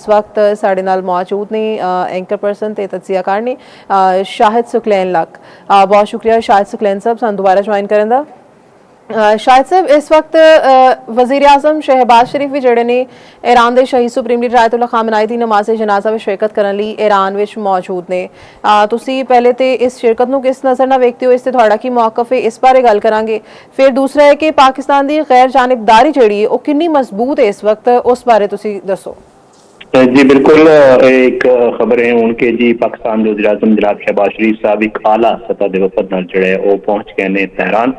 इस वक्त साढ़े नाल मौजूद ने एंकर पर्सन ते तजियाकार ने शाहिद सुकलैन लक। बहुत शुक्रिया शाहिद सुकलैन साहब सानू दोबारा ज्वाइन करन दा। शाहिद साहब इस वक्त वज़ीर आज़म शहबाज शरीफ भी जड़े ने ईरान के शहीद सुप्रीम लीडर आयतुल्ला खामनाई की नमाज़ जनाजा में शिरकत करने लई ईरान विच मौजूद ने। तुसी पहले तो इस शिरकत नूं किस नज़र नाल वेखदे हो, इस ते तुहाड़ा की मौकफ है, इस बारे गल करांगे। फिर दूसरा है कि पाकिस्तान की गैर जानिबदारी जिहड़ी है वो कितनी मजबूत है इस वक्त, उस बारे तुसी दसो। जी बिल्कुल, एक खबर है उनके जी पाकिस्तान के वज़ीर आज़म जनाब शहबाज शरीफ साहब एक आला सतह के वफद नाल जिहड़े वो पहुंच गए ने तेहरान।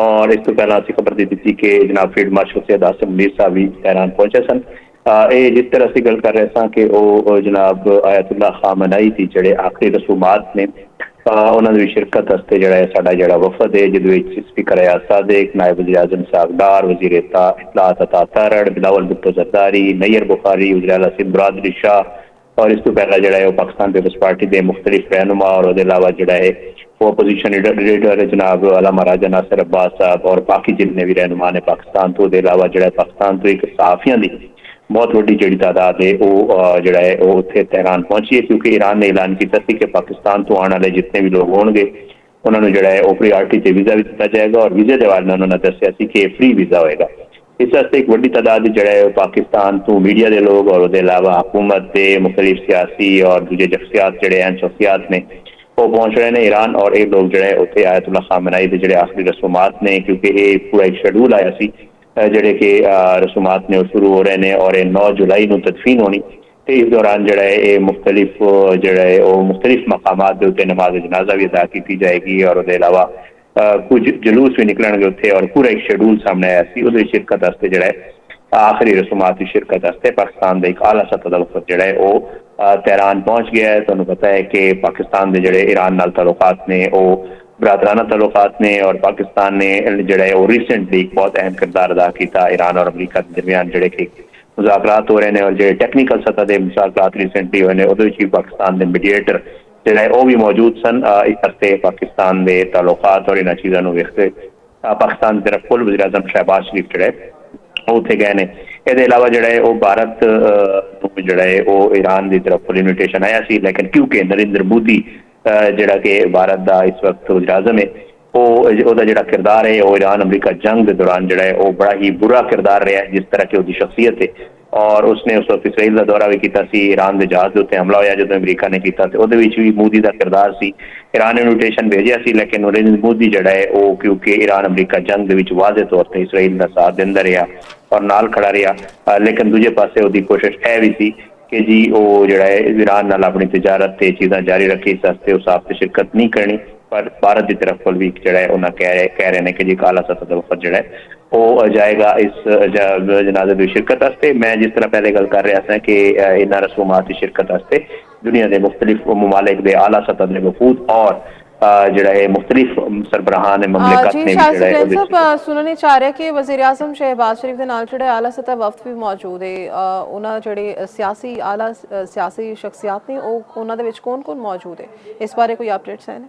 और इस तो पहला असीं खबर दी थी कि जनाब फील्ड मार्शल सैयद आसिम मुनीर साहब भी तेहरान पहुंचे सन। ये जिस तरह से गल कर रहे सन कि वो जनाब आयतुल्ला खामनाई की जिहड़े आखिरी रसूमात ने उन्होंने भी शिरकत वास्ते जिहड़ा वफद है जिहदे स्पीकर अयाज सादिक, नायब वज़ीर आज़म सागदार, वज़ीर इत्तलात अता तारड़, बिलावल भुट्टो जरदारी, नैयर बुखारी, वज़ीर आला सिंध बरादरी शाह और इस तो पहला जिहड़ा वो पाकिस्तान पीपल्स पार्टी के मुख्तलिफ रहनुमा और उसके अलावा जिहड़ा है वो अपोजिशन लीडर जनाब अल्लामा राजा नासिर अब्बास साहब और बाकी जितने भी रहनुमा ने पाकिस्तान तो अलावा जिहड़ा पाकिस्तान तो एक सहाफियों की बहुत वड्डी जिहड़ी तादाद है वो जिहड़ा है वो उत्थे तेहरान पहुंची है, क्योंकि ईरान ने ऐलान किया सी कि पाकिस्तान तो आने वाले जितने भी लोग होंगे उन्होंने जिहड़ा है वो प्रायोरिटी से वीज़ा भी दिता जाएगा और वीज़े के हवाले उन्होंने दस्सिया सी कि फ्री वीज़ा होएगा। इस वास्ते एक वड्डी तादाद जिहड़ा है पाकिस्तान तो मीडिया के लोग और उसके अलावा हुकूमत के मुख्तलिफ सियासी और दूसरे शख्सियात जिहड़े अहम शख्सियात ने वो पहुंच रहे हैं ईरान। और ये लोग जिहड़े उत्थे आयतुल्ला खामनाई के जिहड़े आखिरी रसूमात ने, क्योंकि ये पूरा एक शेड्यूल आया सी जिहड़े कि रसूमात ने शुरू हो रहे हैं और 9 जुलाई को तदफीन होनी। तो इस दौरान जिहड़ा है ये मुख्तलिफ जिहड़ा है वो मुख्तलिफ मकामात के उत्ते नमाज जनाजा भी अदा की जाएगी और उसके अलावा कुछ जुलूस भी निकलणगे उत्थे और पूरा एक शेड्यूल सामने आया सी। उहदे शिरकत वास्ते जिहड़ा है आखिरी रसूमात की शिरकत वास्ते पाकिस्तान का एक आला सतह का वफद जिहड़ा है वो तेहरान पहुंच गया है। तुहानूं पता है कि पाकिस्तान के जिहड़े ईरान नाल ताल्लुकात ने वो बरादराना ताल्लुकात ने और पाकिस्तान ने जिहड़ा है वो रिसेंटली एक बहुत अहम किरदार अदा किया ईरान और अमरीका के दरमियान जिहड़े कि मुज़ाकरात हो रहे हैं और जो टैक्नीकल सतह के मुज़ाकरात रिसेंटली हुए हैं उहदे विच भी पाकिस्तान के मीडिएटर जिहड़ा है वो भी मौजूद सन। इस हफ्ते पाकिस्तान के ताल्लुकात और इन्हां चीज़ां नूं वेखदे पाकिस्तान की तरफ कुल वज़ीर आज़म शहबाज शरीफ जिहड़ा है उत्थे गए ने। इसके अलावा जिहड़ा है वो भारत जिहड़ा है वो ईरान की तरफ फुल इन्विटेशन आया सी, लेकिन क्योंकि नरेंद्र मोदी जिहड़ा कि भारत का इस वक्त वज़ीर आज़म है वो जिहड़ा किरदार है वो ईरान अमरीका जंग के दौरान जिहड़ा है वो बड़ा ही बुरा किरदार रहा है जिस तरह की उसकी शख्सियत है। और उसने उस वक्त इसराइल का दौरा भी किया सी, ईरान के जहाज़ के उत्ते हमला होया जो अमरीका ने किया तो उहदे विच भी मोदी का किरदार सी। ईरान ने इन्विटेशन भेजा सी लेकिन नरेंद्र मोदी जिहड़ा है वो क्योंकि ईरान अमरीका जंग के विच वाज़े तौर पर इसराइल का साथ दिंदा रहा और नाल खड़ा रहा। लेकिन दूजे पासे उसकी कोशिश यह भी सी कि जी वो जिहड़ा है ईरान नाल अपनी तजारत ते चीज़ां जारी रखे, इस वास्ते उस आप शिरकत नहीं करनी। पर भारत की तरफ भी जिहड़ा है उन्हें कह रहे हैं कि जी आला सतह का वफद जिहड़ा है वो जाएगा इस जनाजे की शिरकत वास्ते। मैं जिस तरह पहले गल कर रहा था कि इन्हां रसूमात की शिरकत वास्ते दुनिया के मुख्तलिफ ममालिक के आला सतह के वफूद और जिहड़ा है मुख्तलिफ सरबराहान ममलिकत ने भी जिहड़ा है सुनने चाह रहे कि वज़ीर आज़म शहबाज शरीफ के नाल जिहड़े आला सतह वफद भी मौजूद है, उन्हां जिहड़े सियासी आला सियासी शख्सियात ने उन्हां दे विच कौन-कौन मौजूद है, इस बारे कोई अपडेट्स हैं?